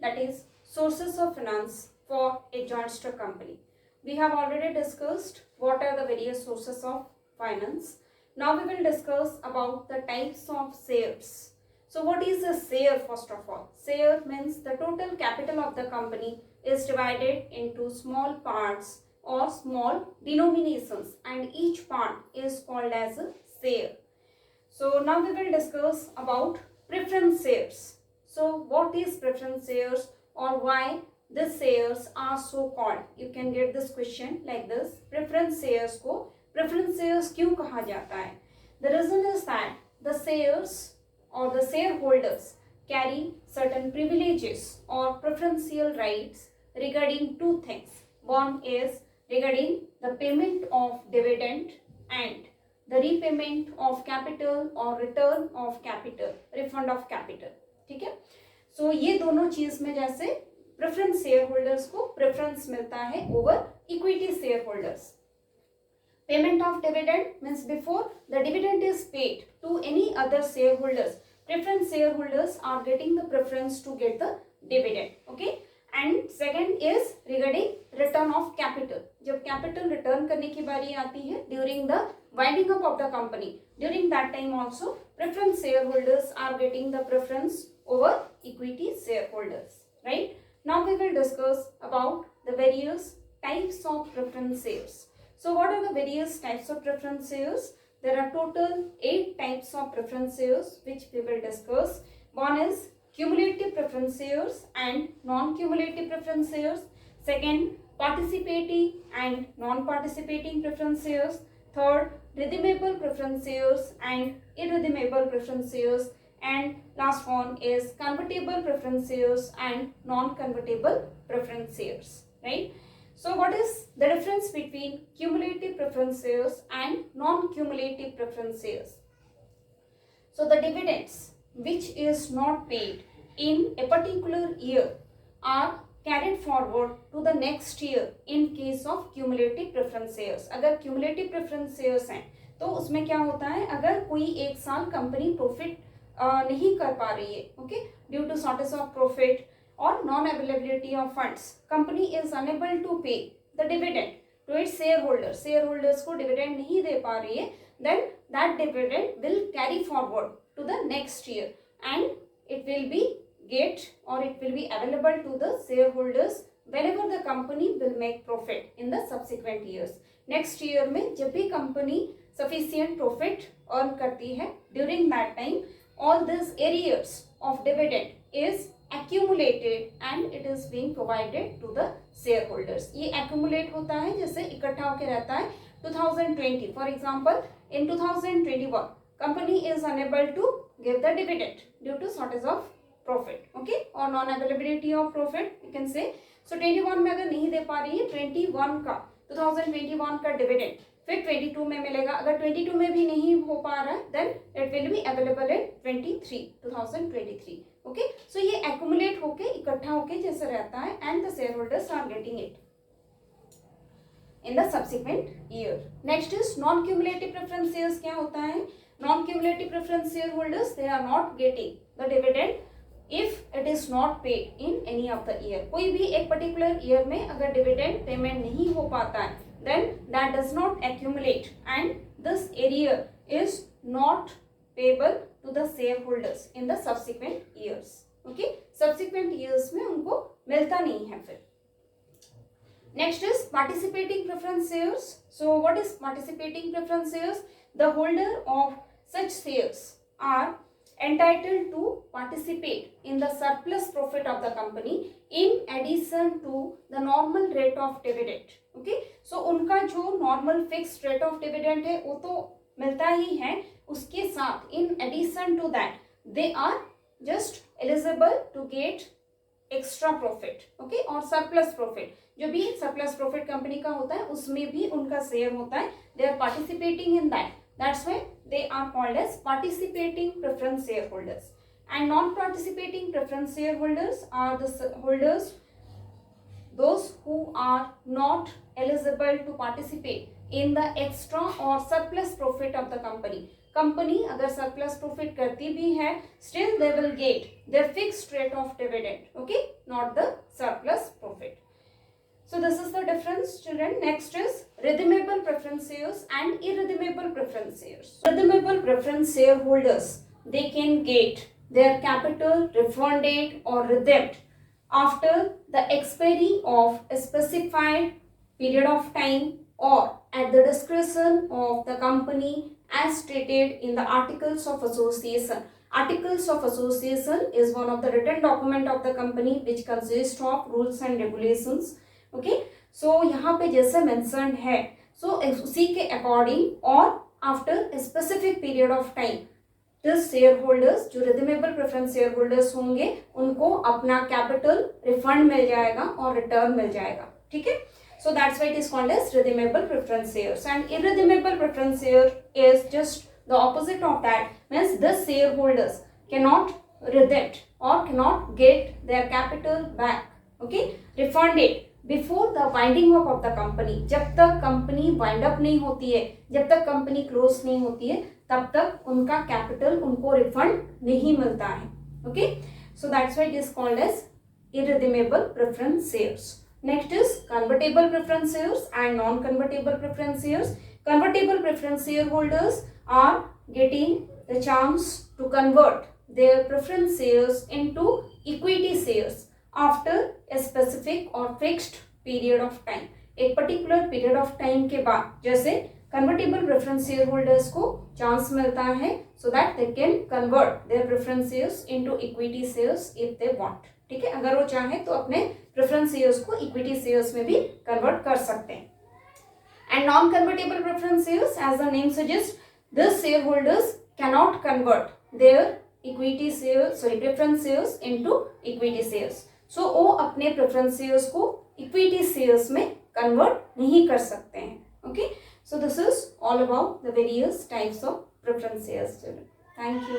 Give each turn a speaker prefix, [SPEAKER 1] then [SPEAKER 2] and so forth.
[SPEAKER 1] that is sources of finance for a joint stock company. We have already discussed what are the various sources of finance. Now we will discuss about the types of shares. So what is a share first of all? Share means the total capital of the company is divided into small parts or small denominations and each part is called as a share. So now we will discuss about preference shares. So what is preference shares or why these shares are so called? You can get this question like this. Preference shares को preference shares क्यों कहा जाता है? The reason is that the shares or the shareholders carry certain privileges or preferential rights regarding two things. One is regarding the payment of dividend and the repayment of capital or return of capital, refund of capital. ठीक है? So ये दोनों चीज में जैसे preference shareholders को preference मिलता है over equity shareholders. Payment of dividend means before the dividend is paid to any other shareholders, preference shareholders are getting the preference to get the dividend. Okay. And second is regarding return of capital. जब capital return करने की बारी आती है during the winding up of the company, during that time also preference shareholders are getting the preference over equity shareholders. Right? Now we will discuss about the various types of preference shares. So what are the various types of preference shares? There are total 8 types of preference shares which we will discuss. One is cumulative preference shares and non-cumulative preference shares. Second, participating and non-participating preference shares. Third, redeemable preference shares and irredeemable preference shares. And last one is convertible preference shares and non-convertible preference shares. Right? So what is the difference between cumulative preference shares and non-cumulative preference shares? So the dividends which is not paid in a particular year are carried forward to the next year in case of cumulative preference shares. अगर cumulative preference shares हैं तो उसमें क्या होता है, अगर कोई एक साल कंपनी प्रॉफिट नहीं कर पा रही है, okay, due to shortage of profit or non-availability of funds, company is unable to pay the dividend to its shareholders, shareholders को dividend नहीं दे पा रही है, then that dividend will carry forward to the next year and it will be get or it will be available to the shareholders whenever the company will make profit in the subsequent years. Next year में जब भी company sufficient profit earn करती है, during that time all these arrears of dividend is accumulated and it is being provided to the shareholders. ये accumulate होता है जैसे इकट्ठा होकर रहता है 2020. For example, in 2021, company is unable to give the dividend due to shortage of profit, okay, or non-availability of profit, you can say. So 21 में अगर नहीं दे पा रही है 21 का 2021 का dividend, फिर 22 में मिलेगा. अगर 22 में भी नहीं हो पा रहा है then it will be available in 2023. Okay, so ये accumulate होके इकट्ठा होके जैसे रहता है and the shareholders are getting it in the subsequent year. Next is non-cumulative preference shares. क्या होता है? Non-cumulative preference shareholders, they are not getting the dividend if it is not paid in any of the year. कोई भी एक particular year में अगर dividend payment नहीं हो पाता है then that does not accumulate and this arrear is not payable to the shareholders in the subsequent years. Okay, subsequent years में उनको मिलता नहीं है फिर. Next is participating preference shares. So what is participating preference shares? The holder of such shares are entitled to participate in the surplus profit of the company in addition to the normal rate of dividend. Okay, so उनका जो normal fixed rate of dividend है वो तो मिलता ही है, उसके साथ in addition to that they are just eligible to get extra profit, okay, और surplus profit. जो भी surplus profit कंपनी का होता है उसमें भी उनका शेयर होता है. They are participating in that. That's why they are called as participating preference shareholders. And non-participating preference shareholders are the holders, those who are not eligible to participate in the extra or surplus profit of the company. Company अगर surplus profit करती भी है, still they will get their fixed rate of dividend. Okay, not the surplus profit. So this is the difference, children. Next is redeemable preference shares and irredeemable preference shares. Redeemable preference shareholders, they can get their capital refunded or redeemed after the expiry of a specified period of time or at the discretion of the company as stated in the Articles of Association. Articles of Association is one of the written document of the company which consists of rules and regulations. Okay so यहाँ पे जैसे mentioned है सो उसी के according और after specific period of time this share holders जो redeemable preference share holders होंगे उनको अपना कैपिटल रिफंड मिल जाएगा और रिटर्न मिल जाएगा. ठीक है. So that's why it is called as redeemable preference shares. And irredeemable preference share is just the opposite of that. Means this shareholders cannot redeem or cannot get their capital back. Okay, refunded before the winding up of the company. जब तक company wind up नहीं होती है, जब तक company close नहीं होती है, तब तक उनका कैपिटल उनको रिफंड नहीं मिलता है. Okay, so that's why it is called as irredeemable preference shares. Next is convertible preference shares and non-convertible preference shares. Convertible preference shareholders are getting the chance to convert their preference shares into equity shares after a specific or fixed period of time. एक particular period of time के बाद जैसे convertible preference shareholders को chance मिलता है so that they can convert their preference shares into equity shares if they want. ठीक है, अगर वो चाहे तो अपने प्रेफरेंस शेयर्स को इक्विटी शेयर्स में भी कन्वर्ट कर सकते हैं. And non convertible preference shares as the name suggest this shareholders cannot convert their equity shares preference shares into equity shares. सो वो अपने प्रेफरेंस शेयर्स को इक्विटी शेयर्स में कन्वर्ट नहीं कर सकते हैं. Okay, so this is all about the various types of preference shares. Thank you.